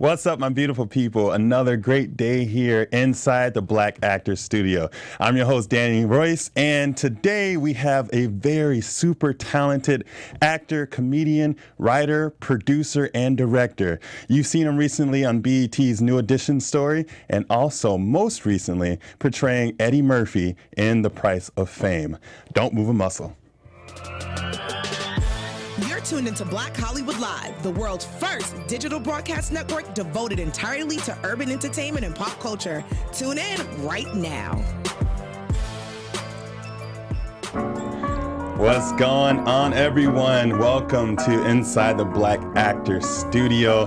What's up, my beautiful people? Another great day here inside the Black Actors Studio. I'm your host, Danny Royce, and today we have a very super talented actor, comedian, writer, producer, and director. You've seen him recently on BET's New Edition story, and also most recently portraying Eddie Murphy in The Price of Fame. Don't move a muscle. You're tuned into Black Hollywood Live, the world's first digital broadcast network devoted entirely to urban entertainment and pop culture. Tune in right now. What's going on, everyone? Welcome to Inside the Black Actors Studio.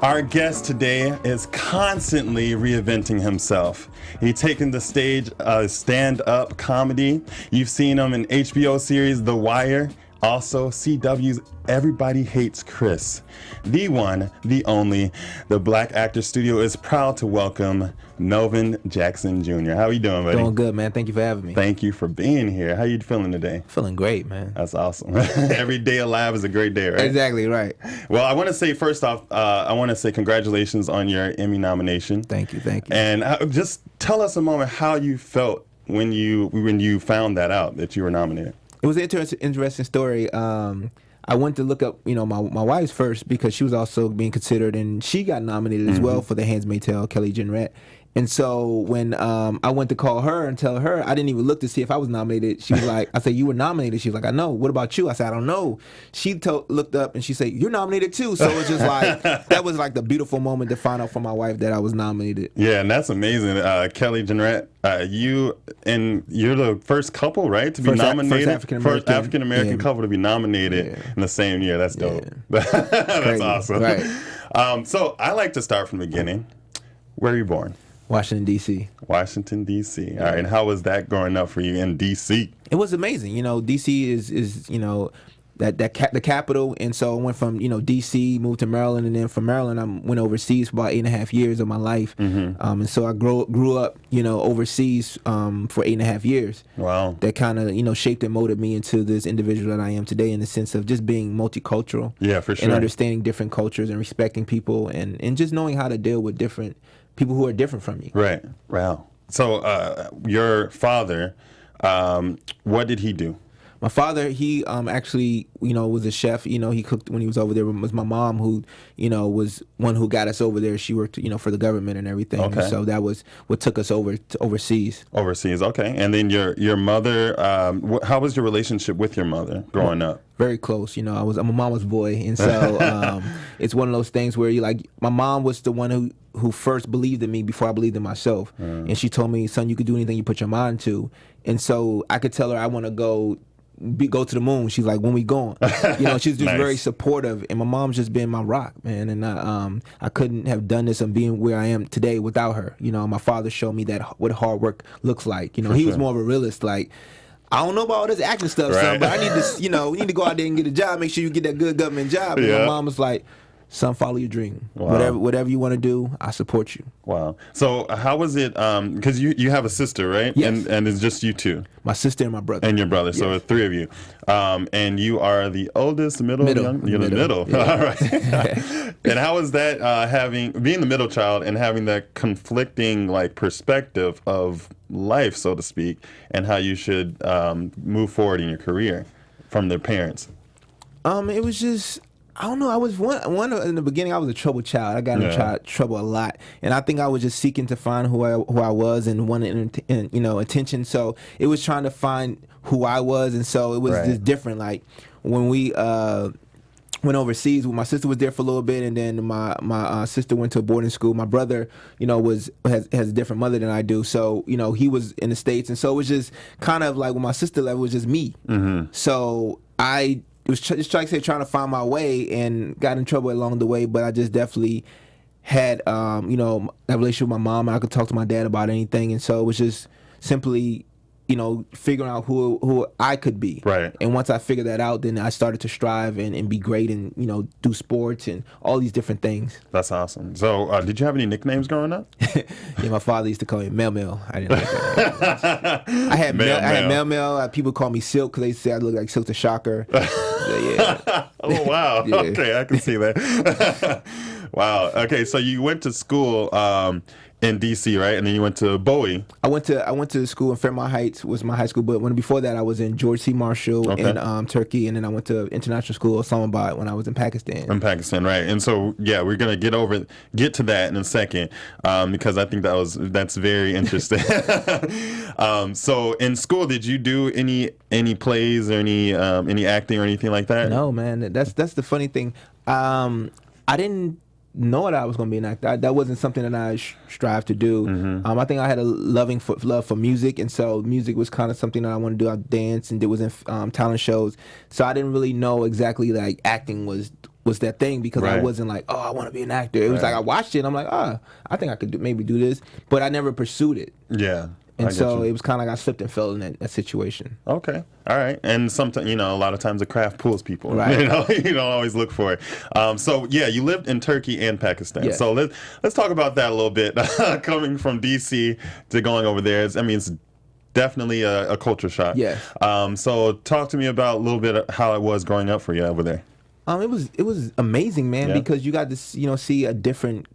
Our guest today is constantly reinventing himself. He's taken the stage stand-up comedy. You've seen him in HBO series The Wire. Also, CW's Everybody Hates Chris. The one, the only, the Black Actors Studio is proud to welcome Melvin Jackson Jr. How are you doing, buddy? Doing good, man. Thank you for having me. Thank you for being here. How are you feeling today? Feeling great, man. That's awesome. Every day alive is a great day, right? Exactly, right. Well, I want to say, first off, I want to say congratulations on your Emmy nomination. Thank you. And just tell us a moment how you felt when you found that out, that you were nominated. It was an interesting story. I went to look up, my wife's first because she was also being considered, and she got nominated as well for The Handmaid's Tale, Kelly Jenrette. And so when I went to call her and tell her, I didn't even look to see if I was nominated. She was like, I said, you were nominated. She was like, I know. What about you? I said, I don't know. She looked up and she said, you're nominated too. So it's just like, that was like the beautiful moment to find out from my wife that I was nominated. Yeah, and that's amazing. Kelly Jenrette, you're the first couple, right, to be nominated? First African-American couple to be nominated in the same year. That's dope. Yeah. That's crazy. Awesome. Right. So I like to start from the beginning. Where were you born? Washington, D.C. Washington, D.C. All right, and how was that growing up for you in D.C.? It was amazing. D.C. is the capital, and so I went from D.C., moved to Maryland, and then from Maryland I went overseas for about 8.5 years of my life. And so I grew up overseas for 8.5 years. Wow. That kind of shaped and molded me into this individual that I am today, in the sense of just being multicultural. Yeah, for sure. And understanding different cultures and respecting people, and just knowing how to deal with different people who are different from you. Right. Wow. So your father, what did he do? My father, he actually, was a chef. He cooked when he was over there. It was my mom who, was one who got us over there. She worked, for the government and everything. Okay. And so that was what took us over to overseas. Overseas, okay. And then your mother, how was your relationship with your mother growing up? Very close. I'm a mama's boy, and so it's one of those things where my mom was the one who first believed in me before I believed in myself, and she told me, son, you could do anything you put your mind to, and so I could tell her I want to go to the moon. She's like, when we going? She's just Nice. Very supportive, and my mom's just been my rock, man. And I couldn't have done this and being where I am today without her. My father showed me that what hard work looks like. He was more of a realist. Like, I don't know about all this acting stuff, son, but I need to, you need to go out there and get a job. Make sure you get that good government job. And my mom was like, son, follow your dream. Wow. Whatever you want to do, I support you. Wow. So how was it, because you have a sister, right? Yes. And it's just you two? My sister and my brother. And your brother, so Yes. three of you. And you are the oldest, middle. You're the middle. Yeah. All right. And how is that being the middle child and having that conflicting perspective of life, so to speak, and how you should move forward in your career from their parents? It was just, I don't know. I was one in the beginning. I was a troubled child. I got in trouble a lot, and I think I was just seeking to find who I was and wanted attention. So it was trying to find who I was, and so it was just different. Like when we went overseas, my sister was there for a little bit, and then my sister went to a boarding school. My brother, has a different mother than I do, so he was in the States, and so it was just kind of like when my sister left, it was just me. So I was trying to find my way, and got in trouble along the way, but I just definitely had that relationship with my mom. I could talk to my dad about anything, and so it was just simply figuring out who I could be. Right. And once I figured that out, then I started to strive and be great and do sports and all these different things. That's awesome. So did you have any nicknames growing up? Yeah, my father used to call me Mel. I didn't like that. I had Mel. People call me Silk because they say I look like Silk the Shocker. Yeah. Oh, wow. Yeah. Okay, I can see that. Wow. Okay, so you went to school in DC, right? And then you went to Bowie. I went to school in Fairmont Heights was my high school, but before that I was in George C. Marshall in Turkey, and then I went to international school Islamabad when I was in Pakistan. In Pakistan, right? And so yeah, we're gonna get to that in a second because I think that's very interesting. So in school, did you do any plays or any acting or anything like that? No, man. That's the funny thing. I didn't know that I was going to be an actor. That wasn't something that I strived to do. I think I had a love for music, and so music was kind of something that I wanted to do. I danced and was in talent shows, so I didn't really know exactly like acting was that thing because I wasn't like, oh, I want to be an actor. It was like I watched it and I'm like, I think I could maybe do this, but I never pursued it. Yeah. And so it was kind of like I slipped and fell in that situation. Okay. All right. And sometimes, a lot of times the craft pulls people. Right. You don't always look for it. So, yeah, you lived in Turkey and Pakistan. Yeah. So let's talk about that a little bit. Coming from D.C. to going over there, it's definitely a culture shock. Yes. So talk to me about a little bit of how it was growing up for you over there. It was amazing, man, because you got to see a different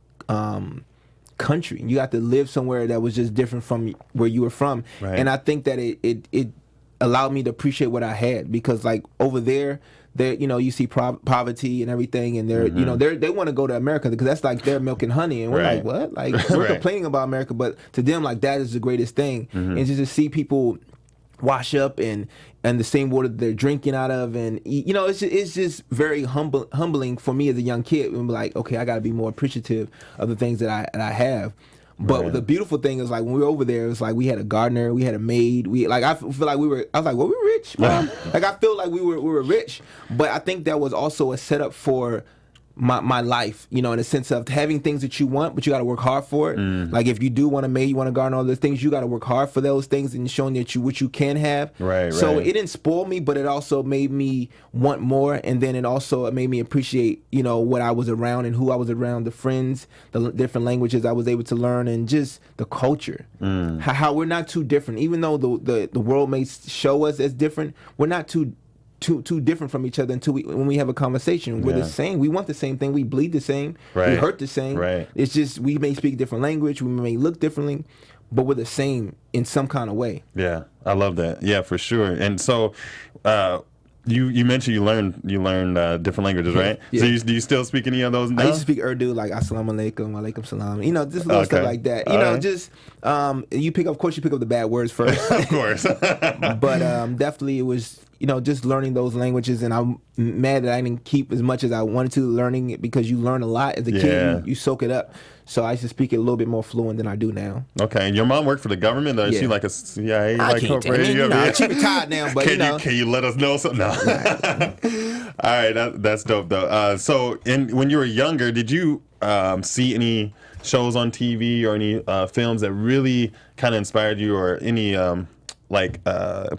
country. You got to live somewhere that was just different from where you were from. Right. And I think that it allowed me to appreciate what I had, because like over there you see poverty and everything, and they want to go to America because that's like their milk and honey, and we're like, what? Like we're complaining about America, but to them like that is the greatest thing. And just to see people wash up and the same water that they're drinking out of, and it's just very humbling for me as a young kid. And be like, okay, I got to be more appreciative of the things that I have. But the beautiful thing is, like, when we were over there, it was like we had a gardener, we had a maid. I feel like I was like, well, we were rich, Mom. Like I feel like we were rich, but I think that was also a setup for my life, in a sense of having things that you want, but you got to work hard for it. Like if you do want a maid, you want to garden, all those things, you got to work hard for those things and showing that what you can have. Right. So it didn't spoil me, but it also made me want more, and then it made me appreciate, what I was around and who I was around, the friends, the different languages I was able to learn, and just the culture. How we're not too different, even though the world may show us as different. We're not too different from each other until when we have a conversation. We're the same. We want the same thing. We bleed the same. Right. We hurt the same. Right. It's just we may speak a different language. We may look differently, but we're the same in some kind of way. Yeah, I love that. Yeah, for sure. And so, you mentioned you learned different languages, right? Yeah. So do you still speak any of those now? I used to speak Urdu, like assalamu alaikum, alaikum salam. Just little stuff like that. Just you pick up the bad words first. Of course. But definitely it was just learning those languages, and I'm mad that I didn't keep as much as I wanted to learning it, because you learn a lot as a kid. You soak it up. So I used to speak it a little bit more fluent than I do now. Okay, and your mom worked for the government, or is she like a CIA corporate? She retired now, but can you let us know something? No. All right, that's dope though. So when you were younger, did you see any shows on TV or any films that really kind of inspired you, or any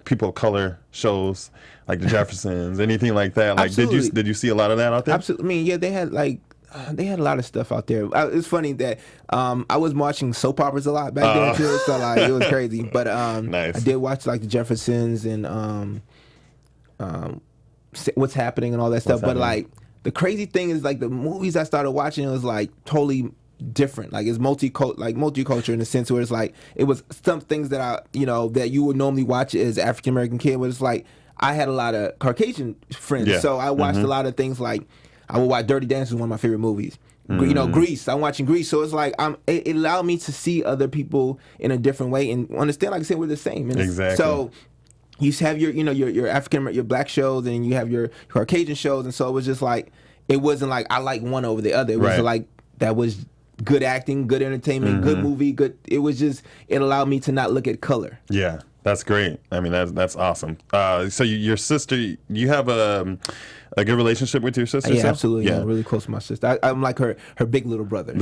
people of color shows like the Jeffersons, anything like that? Like, Absolutely. did you see a lot of that out there? Absolutely. I mean, yeah, they had a lot of stuff out there. It's funny that I was watching soap operas a lot back then too, so like it was crazy. But nice. I did watch like the Jeffersons and What's Happening and all that stuff. But like the crazy thing is, like, the movies I started watching, it was like totally different. Like it's multicultural in the sense where it's like it was some things that that you would normally watch as an African American kid, but it's like I had a lot of Caucasian friends, so I watched a lot of things. Like I would watch Dirty Dancing, one of my favorite movies. Grease. I'm watching Grease, so it's like it allowed me to see other people in a different way and understand. Like I said, we're the same. Exactly. So you have your African, your black shows, and you have your Caucasian shows, and so it was just like it wasn't like I like one over the other. It was like that was good acting, good entertainment, good movie, good. It was just, it allowed me to not look at color. Yeah, that's great. I mean, that's awesome. So your sister, you have a good relationship with your sister? Yeah, absolutely. Yeah, I'm really close to my sister. I'm like her big little brother.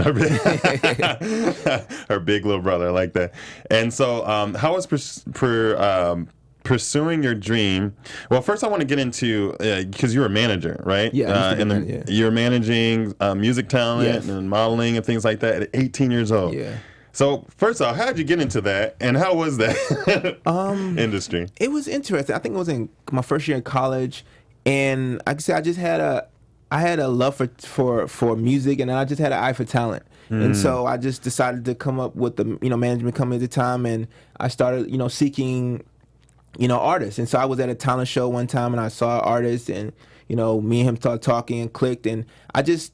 Her big little brother, I like that. And so, how was pursuing your dream? Well, first I want to get into, because you're a manager, right? Yeah. You're managing music talent and modeling and things like that at 18 years old. Yeah. So first off, how did you get into that, and how was that industry? It was interesting. I think it was in my first year in college, and like I said, I just had I had a love for music, and I just had an eye for talent. And so I just decided to come up with the management company at the time, and I started seeking artists. And so I was at a talent show one time, and I saw an artist, and me and him started talking and clicked, and I just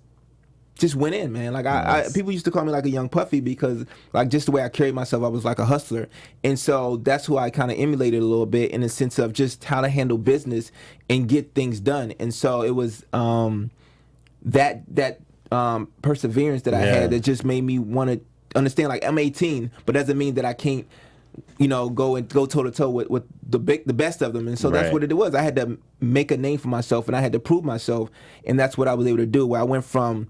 went in, man. Like I people used to call me like a young Puffy because like just the way I carried myself, I was like a hustler. And so that's who I kind of emulated a little bit in the sense of just how to handle business and get things done. And so it was that perseverance that I had that just made me want to understand, like, I'm 18, but doesn't mean that I can't go toe to toe with the best of them. And so that's what it was. I had to make a name for myself, and I had to prove myself, and that's what I was able to do. Where I went from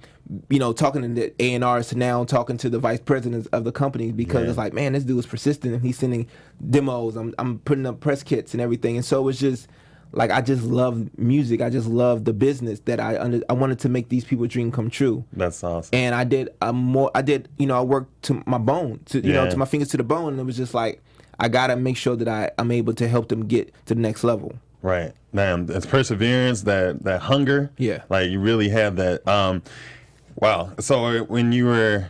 talking to the A&Rs to now talking to the vice presidents of the company, because it's like, man, this dude is persistent, and he's sending demos. I'm putting up press kits and everything. And so it was just like, I just love music. I just love the business that I wanted to make these people's dream come true. That's awesome. And I did I worked to my bone, to my fingers to the bone, and it was just like, I gotta make sure that I'm able to help them get to the next level. Right. Man, it's perseverance, that hunger. Yeah. Like, you really have that. Wow. So when you were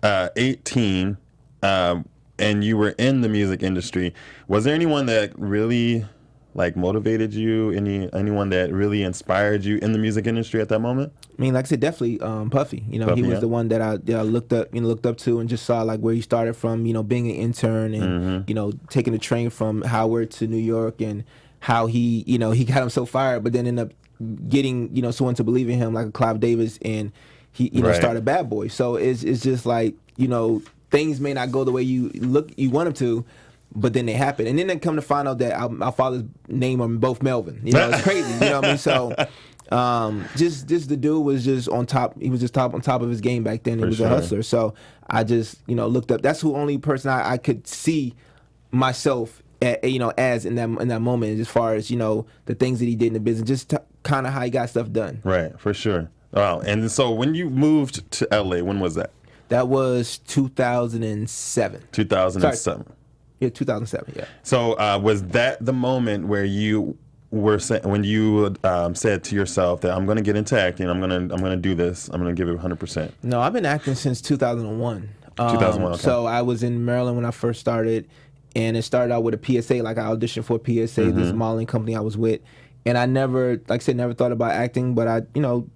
18 and you were in the music industry, was there anyone that really like motivated you? Anyone that really inspired you in the music industry at that moment? I mean, like I said, definitely Puffy. He was the one that I looked up to, and just saw like where he started from. Being an intern and taking the train from Howard to New York, and how he he got him so fired, but then ended up getting someone to believe in him like a Clive Davis, and he started Bad Boy. So it's just like things may not go the way you want them to, but then they happen. And then they come to find out that our father's name are both Melvin. It's crazy. You know what I mean? So just the dude was just on top. He was just on top of his game back then. He was a hustler. So I just looked up. That's the only person I could see myself as in that moment, as far as the things that he did in the business, just kind of how he got stuff done. Right, for sure. Wow. And so when you moved to LA, when was that? That was 2007. 2007. Sorry. Yeah, 2007. Yeah. So was that the moment where you were when you said to yourself that I'm going to get into acting, I'm going to do this, I'm going to give it 100%? No, I've been acting since 2001. 2001. Okay. So I was in Maryland when I first started, and it started out with a PSA. Like, I auditioned for a PSA, this modeling company I was with. And I never, like I said, never thought about acting, but I,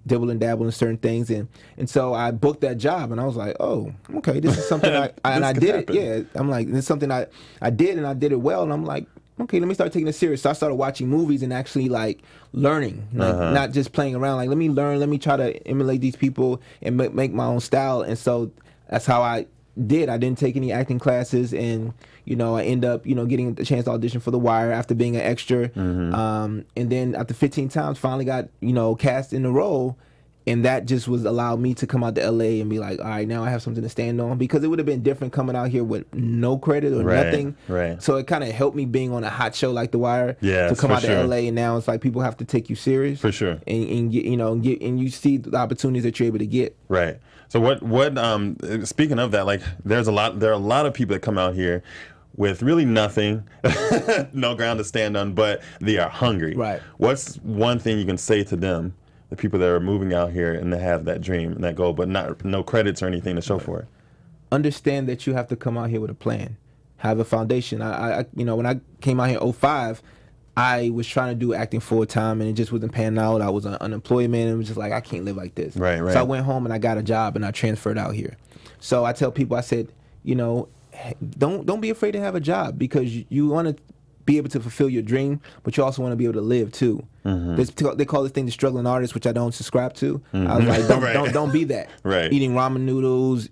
dibble and dabble in certain things. And so I booked that job, and I was like, oh, okay, this is something I did it. Yeah, I'm like, this is something I did, and I did it well. And I'm like, okay, let me start taking it serious. So I started watching movies and actually like learning, like not just playing around. Like, let me learn, let me try to emulate these people and make my own style. And so that's how I did. I didn't take any acting classes, and I end up getting the chance to audition for The Wire after being an extra, and then after 15 times finally got cast in the role, and that just allowed me to come out to LA and be like, all right, now I have something to stand on, because it would have been different coming out here with no credit or nothing. Right. So it kind of helped me being on a hot show like The Wire to come out to LA, and now it's like people have to take you serious for sure, and get and you see the opportunities that you're able to get. Right. So what speaking of that, like there are a lot of people that come out here with really nothing, no ground to stand on, but they are hungry. Right. What's one thing you can say to them, the people that are moving out here and they have that dream and that goal, but no credits or anything to show for it? Understand that you have to come out here with a plan, have a foundation. I when I came out here in 2005, I was trying to do acting full time, and it just wasn't panning out. I was on unemployment, and it was just like, I can't live like this. Right. So I went home and I got a job, and I transferred out here. So I tell people, I said, don't be afraid to have a job, because you want to be able to fulfill your dream, but you also want to be able to live too. They call this thing the struggling artist, which I don't subscribe to. I was like, don't be that. Right. Eating ramen noodles,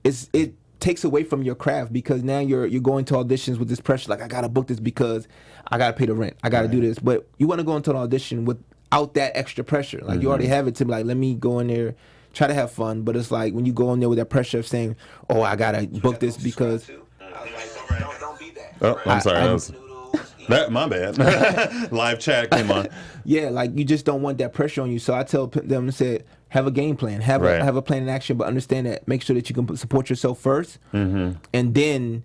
it takes away from your craft, because now you're going to auditions with this pressure, like, I gotta book this because I gotta pay the rent, I gotta do this. But you want to go into an audition without that extra pressure. Like, you already have it to be like, let me go in there, try to have fun. But it's like when you go in there with that pressure of saying, oh, I gotta book this because don't be that. Oh, I'm sorry. My bad. Live chat came on. Yeah, like, you just don't want that pressure on you. So I tell them, say, have a game plan, have a plan in action, but understand that, make sure that you can support yourself first, and then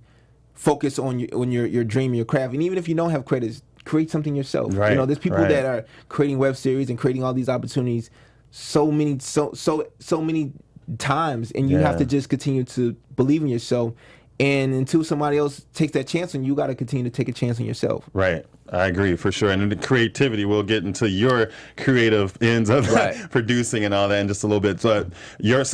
focus on your dream and your craft. And even if you don't have credits, create something yourself. Right, You know, there's people right. that are creating web series and creating all these opportunities so many times, and you have to just continue to believe in yourself. And until somebody else takes that chance on you, got to continue to take a chance on yourself. Right. I agree for sure. And the creativity, we'll get into your creative ends of producing and all that in just a little bit. So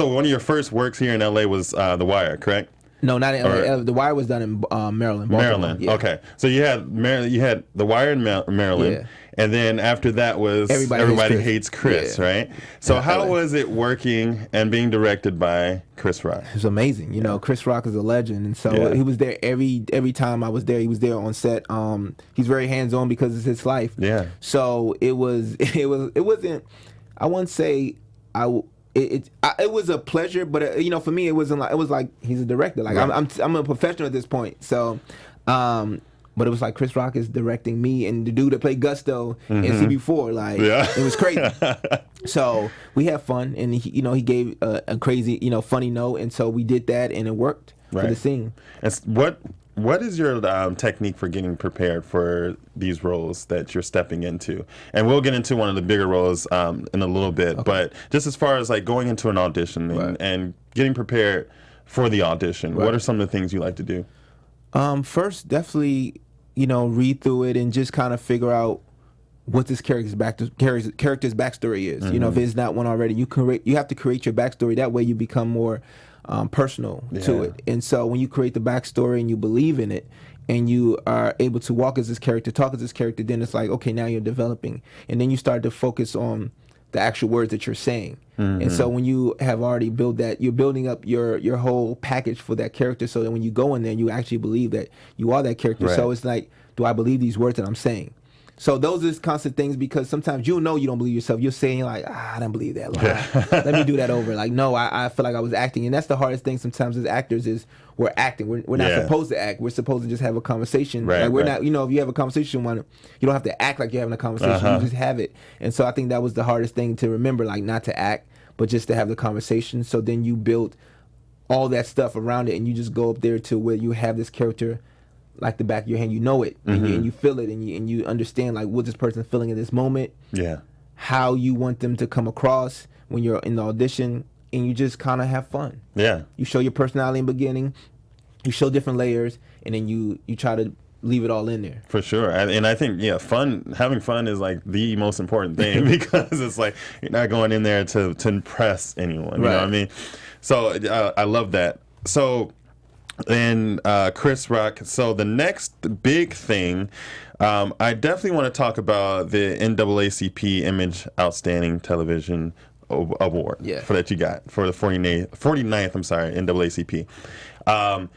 one of your first works here in LA was The Wire, correct? No, not in LA. The Wire was done in Maryland. Baltimore. Maryland. Yeah. Okay. So you had The Wire in Maryland. And then after that was Everybody Hates Chris, right? So how was it working and being directed by Chris Rock? It was amazing. You know, Chris Rock is a legend, and so he was there every time I was there. He was there on set. He's very hands-on because it's his life. Yeah. So it wasn't. I wouldn't say it was a pleasure, but you know, for me, it was like he's a director. Like I'm a professional at this point. So. But it was like Chris Rock is directing me and the dude that played Gusto in CB4. Like, it was crazy. So we had fun, and he gave a crazy, funny note, and so we did that, and it worked for the scene. What is your technique for getting prepared for these roles that you're stepping into? And we'll get into one of the bigger roles in a little bit. Okay. But just as far as like going into an audition and getting prepared for the audition, what are some of the things you like to do? First, definitely, read through it and just kind of figure out what this character's backstory is. You know, if it's not one already, you have to create your backstory. That way you become more personal to it. And so when you create the backstory and you believe in it and you are able to walk as this character, talk as this character, then it's like, okay, now you're developing. And then you start to focus on the actual words that you're saying. And so when you have already built that, you're building up your whole package for that character, so that when you go in there, you actually believe that you are that character. So it's like, do I believe these words that I'm saying? So those are constant things, because sometimes you don't believe yourself. You're saying like, I don't believe that line. Let me do that over. Like, no, I feel like I was acting. And that's the hardest thing sometimes as actors is we're acting. We're not supposed to act. We're supposed to just have a conversation. Like we're not, if you have a conversation, you don't have to act like you're having a conversation. You just have it. And so I think that was the hardest thing to remember, like not to act, but just to have the conversation. So then you build all that stuff around it, and you just go up there to where you have this character like the back of your hand. You know it, and you feel it, and you understand like what this person's feeling in this moment. Yeah. How you want them to come across when you're in the audition, and you just kind of have fun. Yeah. You show your personality in the beginning, you show different layers, and then you try to leave it all in there. For sure. And I think, having fun is like the most important thing because it's like you're not going in there to impress anyone. You know what I mean? So I love that. So and Chris Rock. So the next big thing, I definitely want to talk about the NAACP Image Outstanding Television Award for that you got for the 49th NAACP.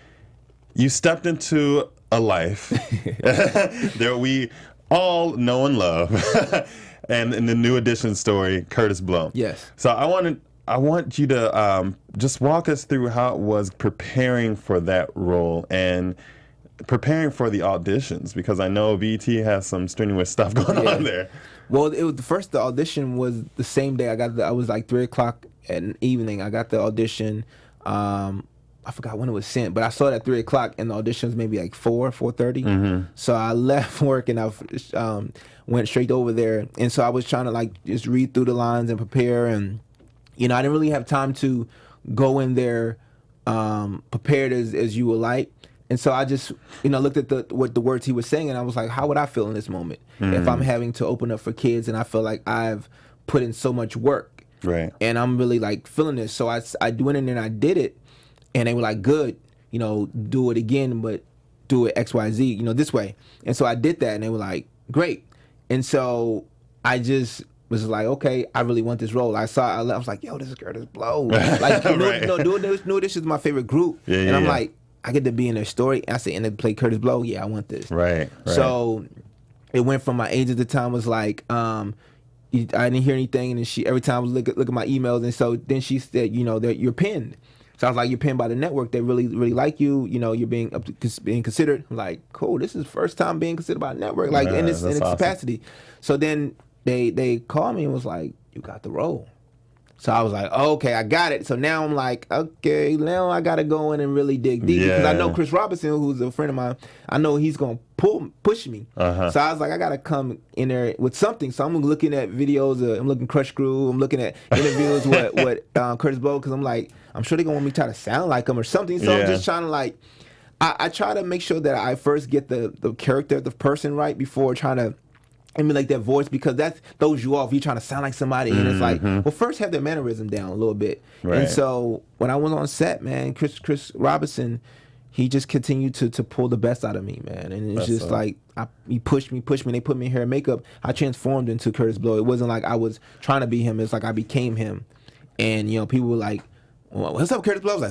You stepped into a life that we all know and love, and in the New Edition story, Kurtis Blow. Yes. So I want you to just walk us through how it was preparing for that role and preparing for the auditions, because I know BET has some strenuous stuff going on there. Well, the audition was the same day. I was like 3:00 in the evening. I got the audition. I forgot when it was sent, but I saw it at 3:00, and the audition was maybe like 4:30. So I left work and I went straight over there. And so I was trying to like just read through the lines and prepare, and I didn't really have time to go in there prepared as you would like. And so I just looked at what the words he was saying, and I was like, how would I feel in this moment if I'm having to open up for kids and I feel like I've put in so much work, right? And I'm really like feeling this. So I went in there and I did it. And they were like, good, do it again, but do it XYZ, this way. And so I did that, and they were like, great. And so I just was like, okay, I really want this role. I was like, yo, this girl is blow. Like, New Edition is my favorite group. And I'm like, I get to be in their story. And I said, and they play Kurtis Blow. Yeah, I want this. Right. So it went from my age at the time was like, I didn't hear anything. And then every time I would look at my emails. And so then she said, that you're pinned. So I was like, you're pinned by the network. They really, really like you. You're being considered. I'm like, cool. This is the first time being considered by a network, like in this awesome capacity. So then they called me and was like, you got the role. So I was like, oh, okay, I got it. So now I'm like, okay, now I got to go in and really dig deep. Because I know Chris Robinson, who's a friend of mine, I know he's going to push me. So I was like, I got to come in there with something. So I'm looking at videos. I'm looking Crush Crew. I'm looking at interviews with Kurtis Blow, because I'm like, I'm sure they're going to want me to try to sound like him or something. So I'm just trying to like, I try to make sure that I first get the character of the person right before trying to emulate that voice, because that throws you off. You're trying to sound like somebody, and it's like, well, first have their mannerism down a little bit. Right. And so when I was on set, man, Chris Robinson, he just continued to pull the best out of me, man. And it's just like, he pushed me. They put me in hair and makeup. I transformed into Kurtis Blow. It wasn't like I was trying to be him. It's like I became him. And, people were like, well, what's up, Kurtis Blow? I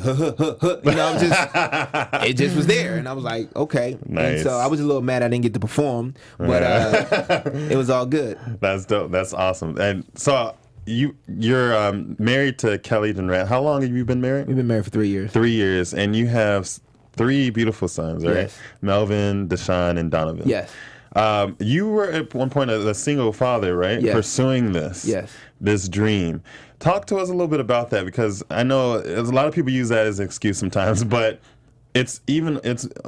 was like, it just was there. And I was like, okay. Nice. And so I was a little mad I didn't get to perform, but it was all good. That's dope. That's awesome. And so you're married to Kelly Denrant. How long have you been married? We've been married for 3 years. 3 years. And you have 3 beautiful sons, right? Yes. Melvin, Deshaun, and Donovan. Yes. You were at one point a single father, right? Yes. Pursuing this dream. Talk to us a little bit about that, because I know a lot of people use that as an excuse sometimes, but it's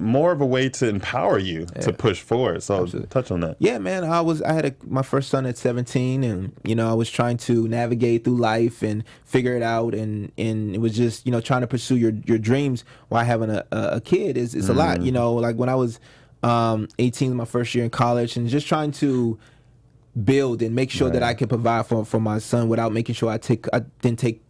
more of a way to empower you to push forward. So touch on that. Yeah, man. I had my first son at 17, and I was trying to navigate through life and figure it out, and it was just trying to pursue your dreams while having a kid is a lot. Like when I was 18, my first year in college, and just trying to build and make sure that I could provide for my son without making sure I didn't take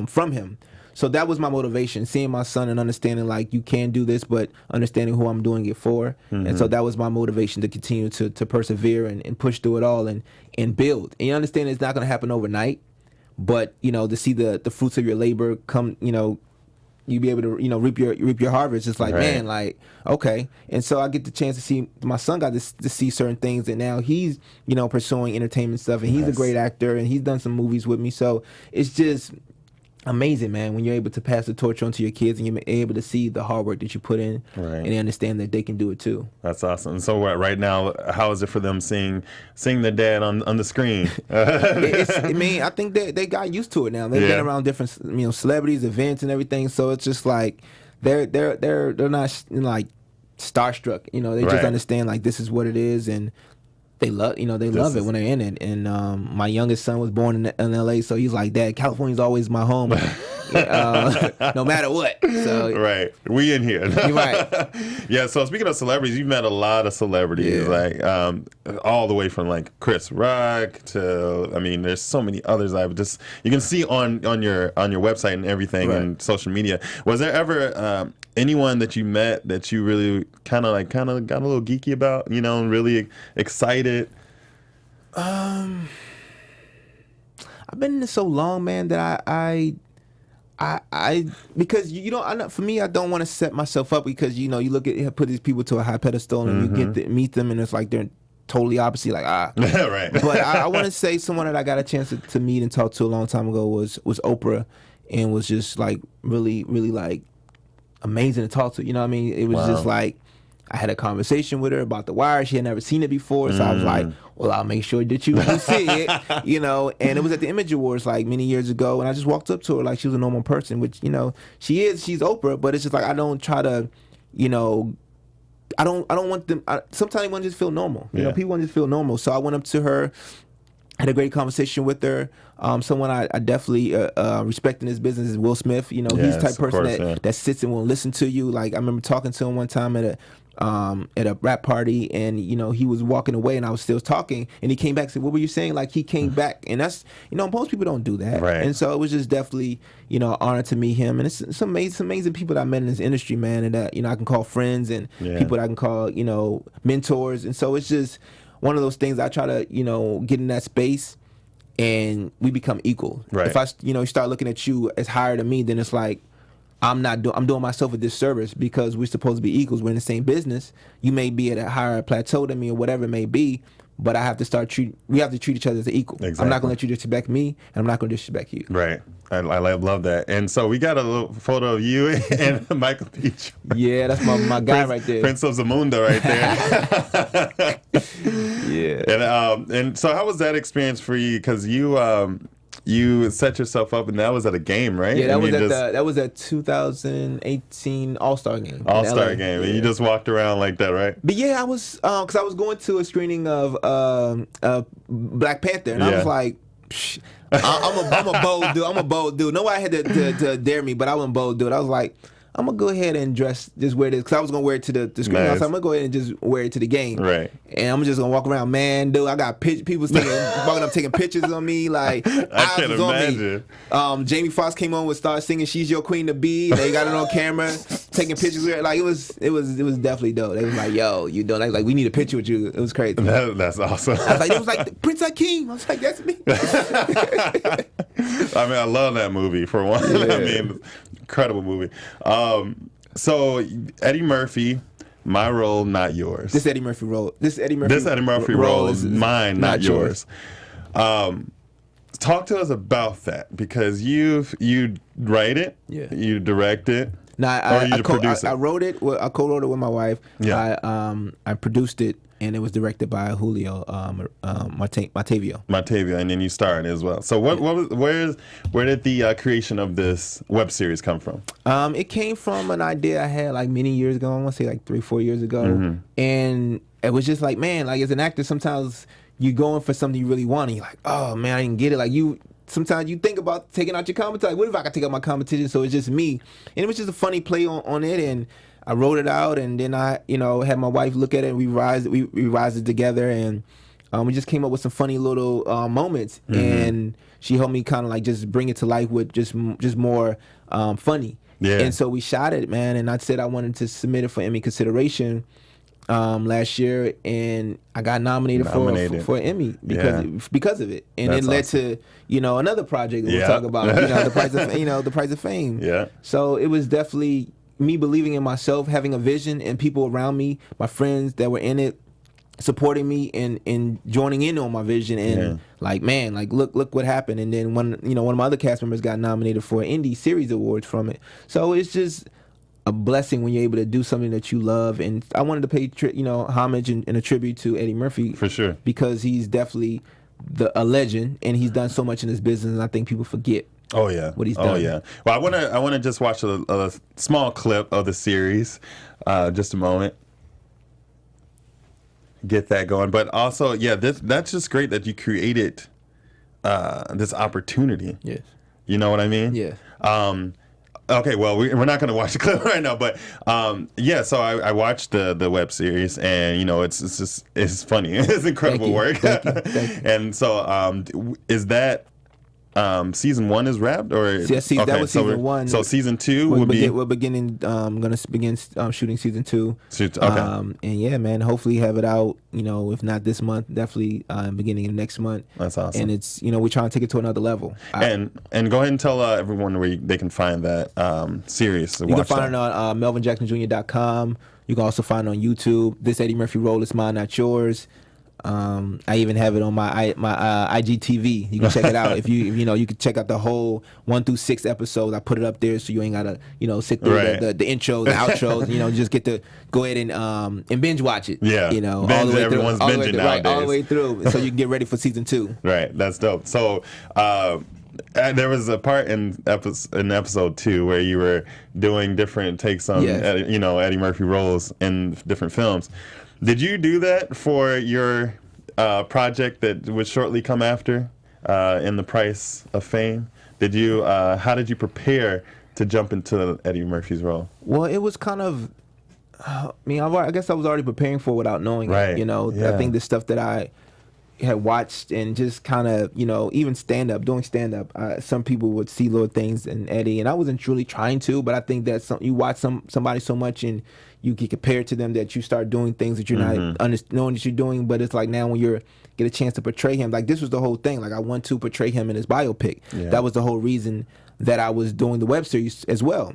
from him. So that was my motivation, seeing my son and understanding like you can do this, but understanding who I'm doing it for. And so that was my motivation to continue to persevere and push through it all and build. And you understand it's not going to happen overnight, but to see the fruits of your labor come, you be able to reap your harvest. It's like, man, like, okay. And so I get the chance to see, my son got to see certain things, and now he's pursuing entertainment stuff, and he's a great actor, and he's done some movies with me. So it's just amazing, man, when you're able to pass the torch on to your kids and you're able to see the hard work that you put in, and they understand that they can do it too. That's awesome. So right now, how is it for them seeing their dad on the screen? I think they got used to it now. They've been around different celebrities, events, and everything. So it's just like they're not like starstruck. They just understand like this is what it is, and they love love it when they're in it. And my youngest son was born in LA, so he's like, Dad, California's always my home, no matter what. So we in here. Right. Yeah. So speaking of celebrities, you've met a lot of celebrities, like all the way from like Chris Rock to, there's so many others. You can see on your website and everything and social media. Was there ever anyone that you met that you really kind of got a little geeky about, and really excited? I've been in this so long, man, that I because for me, I don't want to set myself up, because you put these people to a high pedestal, and you get to meet them, and it's like they're totally opposite, like right. But I want to say someone that I got a chance to meet and talk to a long time ago was Oprah, and was just like really, really like amazing to talk to. It was just like, I had a conversation with her about The Wire. She had never seen it before, so I was like, well, I'll make sure that you see it, And it was at the Image Awards like many years ago, and I just walked up to her like she was a normal person, which she's Oprah, but it's just like I don't try to, I don't want them. Sometimes they want to just feel normal. People want to just feel normal. So I went up to her, had a great conversation with her. Someone I definitely respect in this business is Will Smith. He's the type of person that sits and will listen to you. Like, I remember talking to him one time at a rap party, and he was walking away, and I was still talking, and he came back and said, "What were you saying?" Like, he came back, and that's most people don't do that, and so it was just definitely an honor to meet him. And it's some amazing people that I met in this industry, man, and that I can call friends, and people that I can call mentors. And so it's just one of those things. I try to get in that space, and we become equal. If I start looking at you as higher than me, then it's like I'm doing myself a disservice, because we're supposed to be equals. We're in the same business. You may be at a higher plateau than me or whatever it may be, but we have to treat each other as an equal. Exactly. I'm not going to let you disrespect me, and I'm not going to disrespect you. Right. I love that. And so we got a little photo of you and Michael Beach. Yeah, that's my guy right there. Prince of Zamunda right there. Yeah. And so how was that experience for you? Because you you set yourself up, and that was at a game, right? Yeah, And that was at 2018 All-Star game. All-Star game, and you just walked around like that, right? But yeah, I was because I was going to a screening of Black Panther, and I was like, psh, I'm a bold dude. I'm a bold dude. Nobody had to dare me, but I was a bold dude. I was like, I'm gonna go ahead and just wear this, because I was gonna wear it to the screen. Nice. I was like, I'm gonna go ahead and just wear it to the game. Right. And I'm just gonna walk around, man, dude. I got people walking up taking pictures of me. Like, I can imagine. Jamie Foxx came on with start singing "She's Your Queen to Be." And they got it on camera, taking pictures with her. Like, it was definitely dope. They was like, yo, you doing? Like, we need a picture with you. It was crazy. That's awesome. I was like, it was like Prince Akeem. I was like, that's me. I mean, I love that movie for one. Yeah. I mean, incredible movie. So Eddie Murphy, my role, not yours. This Eddie Murphy role role is mine, not yours. Talk to us about that, because you write it, you direct it, I wrote it. I co-wrote it with my wife. Yeah. I produced it, and it was directed by Julio Matavio. And then you starred as well. So where did the creation of this web series come from? It came from an idea I had like many years ago. I want to say like 3-4 years ago, and it was just like, man, like as an actor, sometimes you're going for something you really want, and you're like, oh man, I didn't get it. Sometimes you think about taking out your competition. Like, what if I could take out my competition so it's just me? And it was just a funny play on it, and I wrote it out, and then I, had my wife look at it, and we revised it together, and we just came up with some funny little moments, and she helped me kind of like just bring it to life with just more funny. Yeah. And so we shot it, man, and I said I wanted to submit it for Emmy consideration last year, and I got nominated. For an Emmy because of it, and it led to another project that we'll talk about, the price of fame. Yeah. So it was definitely me believing in myself, having a vision, and people around me, my friends that were in it, supporting me and joining in on my vision, and like, man, like look what happened. And then one of my other cast members got nominated for Indie Series Awards from it. So it's just a blessing when you're able to do something that you love. And I wanted to pay homage and a tribute to Eddie Murphy, for sure, because he's definitely a legend, and he's done so much in this business, and I think people forget. Oh yeah, what he's done. Oh yeah. Well, I wanna just watch a small clip of the series, just a moment. Get that going, but also, that's just great that you created this opportunity. Yes. You know what I mean? Yeah. Okay, well, we're not going to watch the clip right now, but so I watched the web series, and it's funny. It's incredible work. Thank you. And so is that season 1 is wrapped, or that was season 1. So season 2 we're beginning going to begin shooting season 2. Okay. And yeah, man, hopefully have it out. If not this month, definitely beginning of next month. That's awesome. And it's we're trying to take it to another level. And go ahead and tell everyone where they can find that series. You can find it on melvinjacksonjr.com. You can also find it on YouTube. This Eddie Murphy role is mine, not yours. I even have it on my IGTV. You can check it out. If you can check out the whole 1 through 6 episodes. I put it up there so you ain't gotta sit through the intro, the outros. Just get to go ahead and binge watch it. Yeah, all the way everyone's through, binging nowadays. Right, all the way through, so you can get ready for season 2. Right, that's dope. So there was a part in episode 2 where you were doing different takes on Eddie Murphy roles in different films. Did you do that for your project that would shortly come after, in the Price of Fame? Did you? How did you prepare to jump into Eddie Murphy's role? Well, it was kind of. I guess I was already preparing for it without knowing it. I think the stuff that I had watched and just kind of, even doing stand up. Some people would see little things in Eddie, and I wasn't truly trying to, but I think that you watch somebody so much and you get compared to them that you start doing things that you're not knowing that you're doing. But it's like now when you get a chance to portray him, like this was the whole thing. Like I want to portray him in his biopic. Yeah. That was the whole reason that I was doing the web series as well.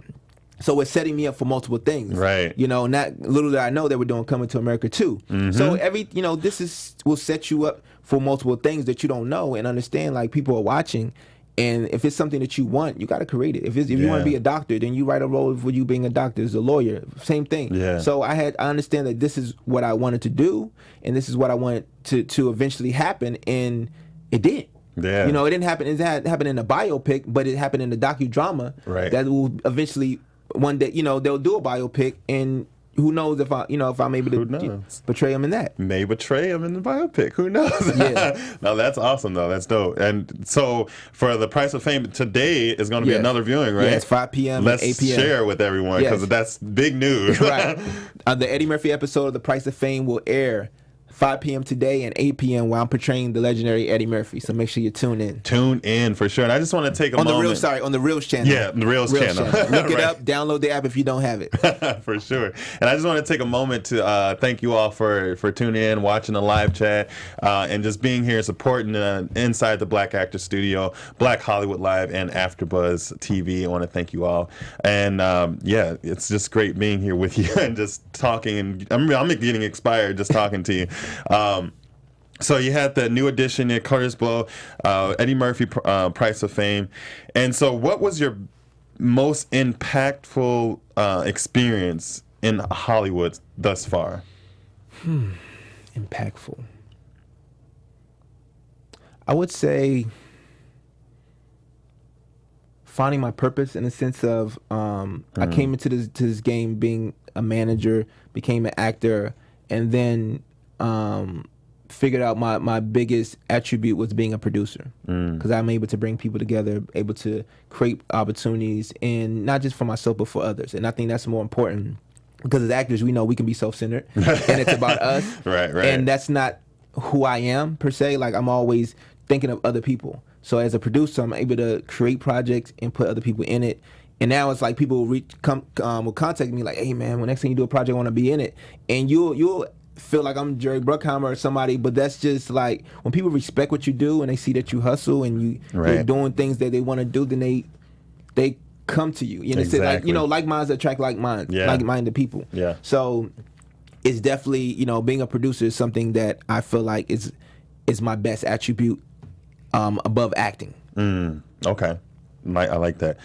So it's setting me up for multiple things. Right. Not little did I know they were doing Coming to America too. So this will set you up for multiple things that you don't know and understand. Like people are watching, and if it's something that you want, you got to create it. If you want to be a doctor, then you write a role for you being a doctor. As a lawyer, same thing. Yeah. So I understand that this is what I wanted to do, and this is what I wanted to eventually happen, and it did. Yeah. You know, it didn't happen. It happened in a biopic, but it happened in the docudrama. Right. That will eventually one day, you know, they'll do a biopic, and who knows if I'm able to portray him in that. May betray him in the biopic. Who knows? Yeah. No, that's awesome though. That's dope. And so for the Price of Fame today is going to be another viewing, right? Yeah, it's 5 p.m. Let's and 8 p.m. share with everyone because that's big news. Right. The Eddie Murphy episode of The Price of Fame will air 5 p.m. today and 8 p.m. while I'm portraying the legendary Eddie Murphy. So make sure you tune in. Tune in for sure. And I just want to take a moment. On the Reels channel. Yeah, the Reels channel. Look it up. Download the app if you don't have it. For sure. And I just want to take a moment to thank you all for tuning in, watching the live chat, and just being here supporting inside the Black Actor Studio, Black Hollywood Live, and AfterBuzz TV. I want to thank you all. And yeah, it's just great being here with you and just talking. And I'm getting inspired just talking to you. So you had the new edition at Kurtis Blow, Eddie Murphy Price of Fame. And so what was your most impactful experience in Hollywood thus far? Impactful. I would say finding my purpose in the sense of I came into this game being a manager, became an actor, and then figured out my biggest attribute was being a producer, because I'm able to bring people together, able to create opportunities, and not just for myself but for others. And I think that's more important, because as actors we know we can be self-centered and it's about us. Right. And that's not who I am per se. Like, I'm always thinking of other people. So as a producer, I'm able to create projects and put other people in it. And now it's like people will contact me like, hey man, when next time you do a project, I want to be in it. And you'll feel like I'm Jerry Bruckheimer or somebody, but that's just like when people respect what you do and they see that you hustle and you're doing things that they want to do, then they come to you. You know, exactly. Like, you know, like minds attract like minds, like-minded people. Yeah. So it's definitely, you know, being a producer is something that I feel like is my best attribute above acting. Okay, I like that.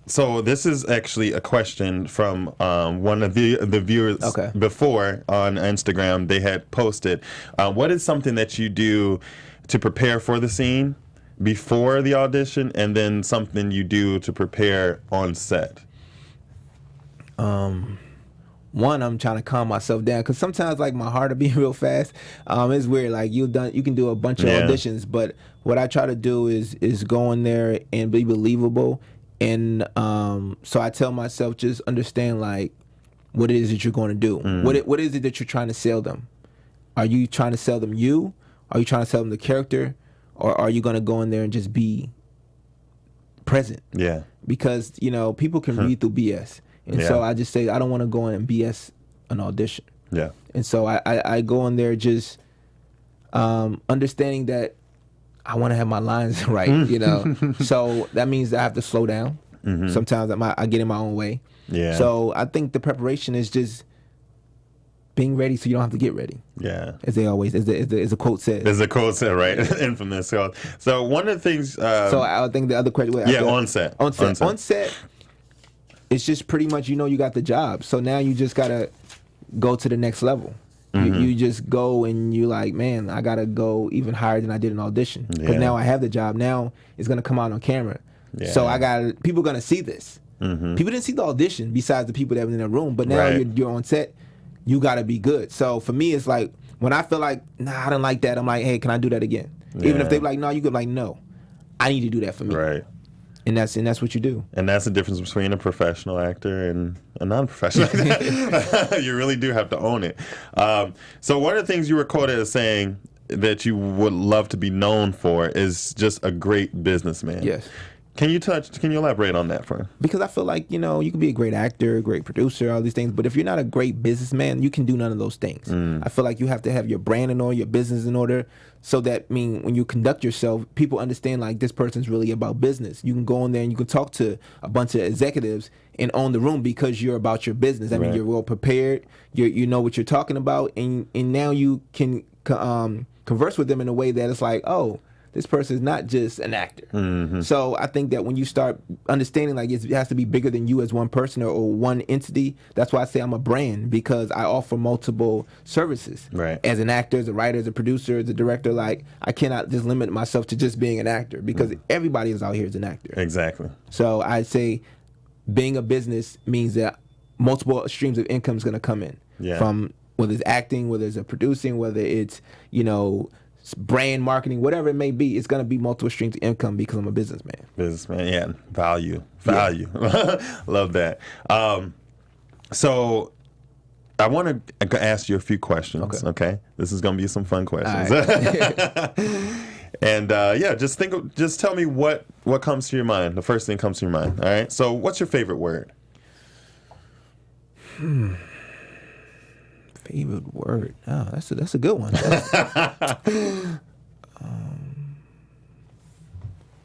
So this is actually a question from one of the viewers before on Instagram. They had posted, what is something that you do to prepare for the scene before the audition, and then something you do to prepare on set? One, I'm trying to calm myself down, because sometimes like my heart will be real fast. It's weird. Like you can do a bunch of auditions, but what I try to do is go in there and be believable. And so I tell myself, just understand like what it is that you're going to do. What is it that you're trying to sell them? Are you trying to sell them you? Are you trying to sell them the character? Or are you going to go in there and just be present? Yeah. Because, you know, people can read through BS. And so I just say, I don't want to go in and BS an audition. Yeah. And so I go in there just understanding that I want to have my lines right, you know. So that means I have to slow down. Sometimes I get in my own way. Yeah. So I think the preparation is just being ready so you don't have to get ready. Yeah. As the quote says. As the quote said, right? Infamous. So one of the things... so I think the other question... on set. On set, it's just pretty much, you know, you got the job. So now you just got to go to the next level. You just go and you like, man, I got to go even higher than I did an audition. Because now I have the job. Now it's going to come out on camera. Yeah. So people going to see this. People didn't see the audition besides the people that were in the room. But now you're on set. You got to be good. So for me, it's like, when I feel like, nah, I don't like that, I'm like, hey, can I do that again? Yeah. Even if they're like, no, you could like, no, I need to do that for me. Right. And that's what you do. And that's the difference between a professional actor and a non-professional actor. You really do have to own it. So one of the things you were quoted as saying that you would love to be known for is just a great businessman. Yes. Can you elaborate on that for me? Because I feel like, you know, you can be a great actor, a great producer, all these things, but if you're not a great businessman, you can do none of those things. I feel like you have to have your brand in order, your business in order, so that when you conduct yourself, people understand like this person's really about business. You can go in there and you can talk to a bunch of executives and own the room because you're about your business. I mean, you're well prepared, you know what you're talking about, and now you can converse with them in a way that it's like, oh, this person is not just an actor. So I think that when you start understanding like it has to be bigger than you as one person or one entity, that's why I say I'm a brand, because I offer multiple services. Right. As an actor, as a writer, as a producer, as a director, like I cannot just limit myself to just being an actor, because everybody is out here as an actor. Exactly. So I say being a business means that multiple streams of income is going to come in from whether it's acting, whether it's producing, whether it's, brand marketing, whatever it may be, it's going to be multiple streams of income because I'm a businessman. Yeah. Value. Love that. So I want to ask you a few questions. Okay. This is going to be some fun questions. Right. And just tell me what comes to your mind. The first thing comes to your mind. All right. So what's your favorite word? Favorite word? Oh, that's a good one.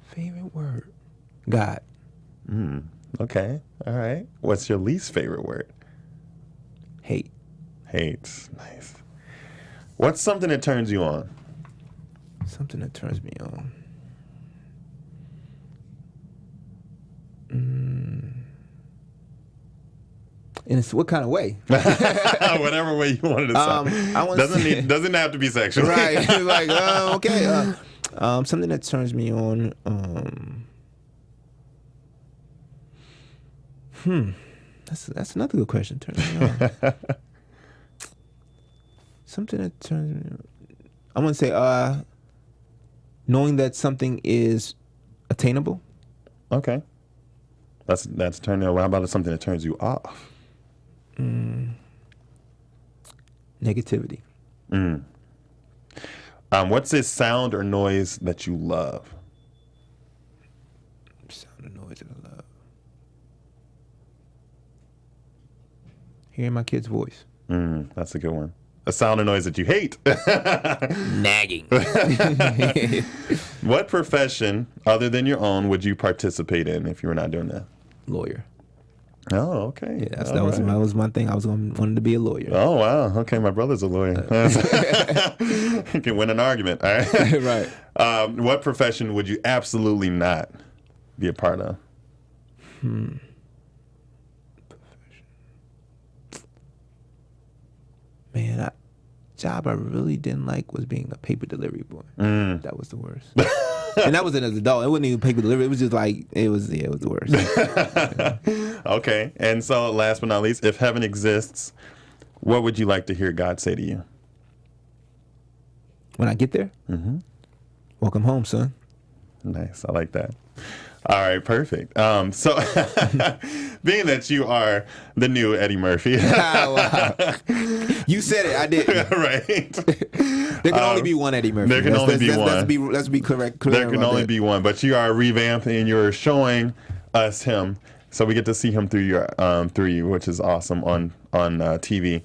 Favorite word? God. Okay. All right. What's your least favorite word? Hate. Hate. Nice. What's something that turns you on? Something that turns me on. In what kind of way? Whatever way you wanted to say. Doesn't have to be sexual. Right. Like, okay. Something that turns me on. That's another good question. Turns me on. Something that turns me on. I'm gonna say knowing that something is attainable. Okay. That's turning on. How about something that turns you off? Negativity. What's this sound or noise that you love? Sound or noise that I love. Hearing my kid's voice. That's a good one. A sound or noise that you hate. Nagging. What profession other than your own would you participate in if you were not doing that? Lawyer. Oh, okay. Yeah, that was my thing. I wanted to be a lawyer. Oh, wow. Okay, my brother's a lawyer. He can win an argument. All right. Right. What profession would you absolutely not be a part of? Man, job I really didn't like was being a paper delivery boy. That was the worst. And that was an adult. It wasn't even paper delivery. It was just like, it was the worst. Okay. And so last but not least, if heaven exists, what would you like to hear God say to you? When I get there? Welcome home, son. Nice. I like that. All right, perfect. So, being that you are the new Eddie Murphy. Wow. You said it. I didn't. Right. There can only be one Eddie Murphy. There can only be one. Let's be correct. There can only be one. But you are revamping and you're showing us him, so we get to see him through you, which is awesome on TV.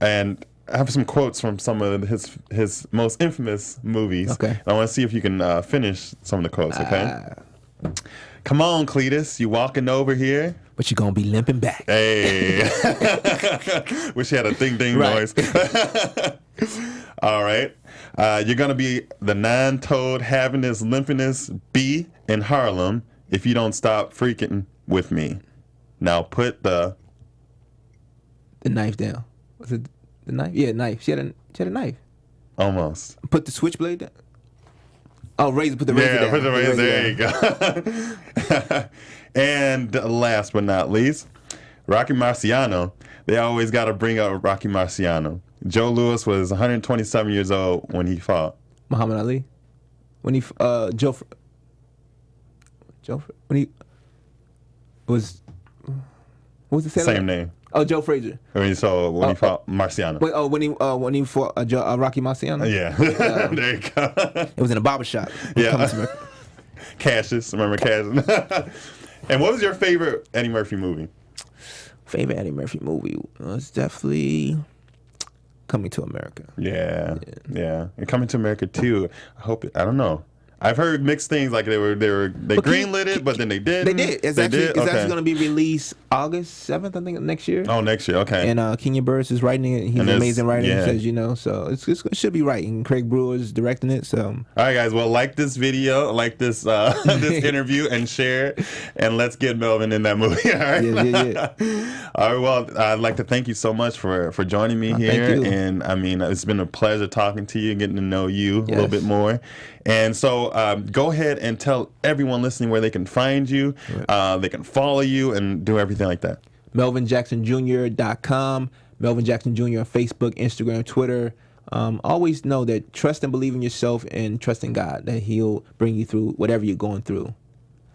And I have some quotes from some of his most infamous movies. Okay. And I want to see if you can finish some of the quotes. Okay. Come on, Kurtis, you walking over here? But you're going to be limping back. Hey. Wish you had a ding-ding noise. All right. You're going to be the nine-toed, having-this, limpiness bee in Harlem if you don't stop freaking with me. Now put the knife down. Was it the knife? Yeah, knife. She had a knife. Almost. Put the switchblade down. Oh, razor. Put the razor down. Yeah, put the razor. There you go. And last but not least, Rocky Marciano. They always got to bring up Rocky Marciano. Joe Louis was 127 years old when he fought Muhammad Ali. When he when he was, what was the same name? Oh, Joe Frazier. When he fought Marciano. Wait, when he fought Rocky Marciano. Yeah. There you go. It was in a barbershop. Yeah. Cassius, remember Cassius? And what was your favorite Eddie Murphy movie? Favorite Eddie Murphy movie was definitely Coming to America. Yeah. And Coming to America too. I don't know. I've heard mixed things. Like they greenlit it, but then they didn't. They did. It's actually going to be released August 7th, I think, next year. Oh, next year. Okay. And Kenya Burris is writing it. He's an amazing writer. He says, you know, so it should be right. And Craig Brewer's directing it. So. All right, guys. Well, like this video, like this this interview, and share it, and let's get Melvin in that movie. All right. Yeah. All right. Well, I'd like to thank you so much for joining me here. Thank you. And I mean, it's been a pleasure talking to you, getting to know you a little bit more. And so go ahead and tell everyone listening where they can find you, they can follow you, and do everything like that. MelvinJacksonJr.com, Melvin Jackson Jr. on Facebook, Instagram, Twitter. Always know that trust and believe in yourself and trust in God, that He'll bring you through whatever you're going through.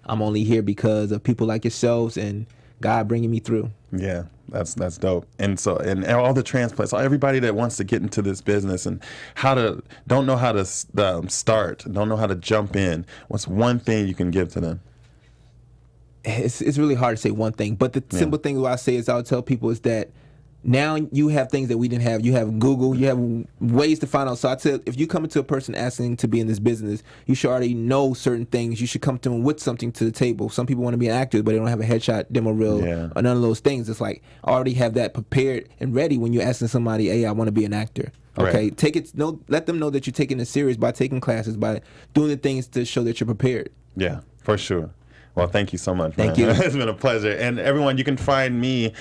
I'm only here because of people like yourselves and God bringing me through. Yeah, that's dope. And so, and all the transplants, so everybody that wants to get into this business and don't know how to start, don't know how to jump in, what's one thing you can give to them? It's really hard to say one thing, but the simple thing that I say is I'll tell people is that now you have things that we didn't have. You have Google. You have ways to find out. So I tell, if you come to a person asking to be in this business, you should already know certain things. You should come to them with something to the table. Some people want to be an actor, but they don't have a headshot, demo reel, or none of those things. It's like already have that prepared and ready when you're asking somebody, hey, I want to be an actor. Okay, let them know that you're taking it serious by taking classes, by doing the things to show that you're prepared. Yeah, for sure. Well, thank you so much, man. Thank you. It's been a pleasure. And everyone, you can find me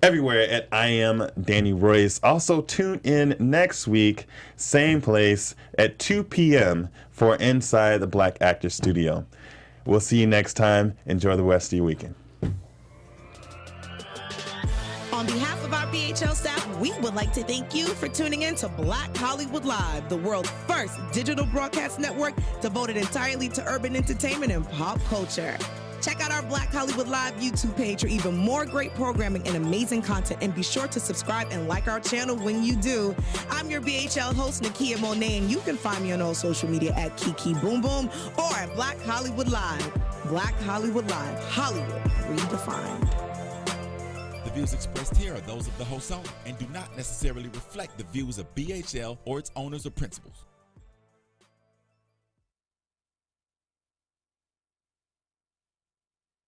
everywhere at I Am Danny Royce. Also, tune in next week, same place, at 2 p.m. for Inside the Black Actor Studio. We'll see you next time. Enjoy the rest of your weekend. On behalf of our BHL staff, we would like to thank you for tuning in to Black Hollywood Live, the world's first digital broadcast network devoted entirely to urban entertainment and pop culture. Check out our Black Hollywood Live YouTube page for even more great programming and amazing content, and be sure to subscribe and like our channel when you do. I'm your BHL host, Nakia Monet, and you can find me on all social media at Kiki Boom Boom or at Black Hollywood Live. Black Hollywood Live, Hollywood redefined. The views expressed here are those of the host only and do not necessarily reflect the views of BHL or its owners or principals.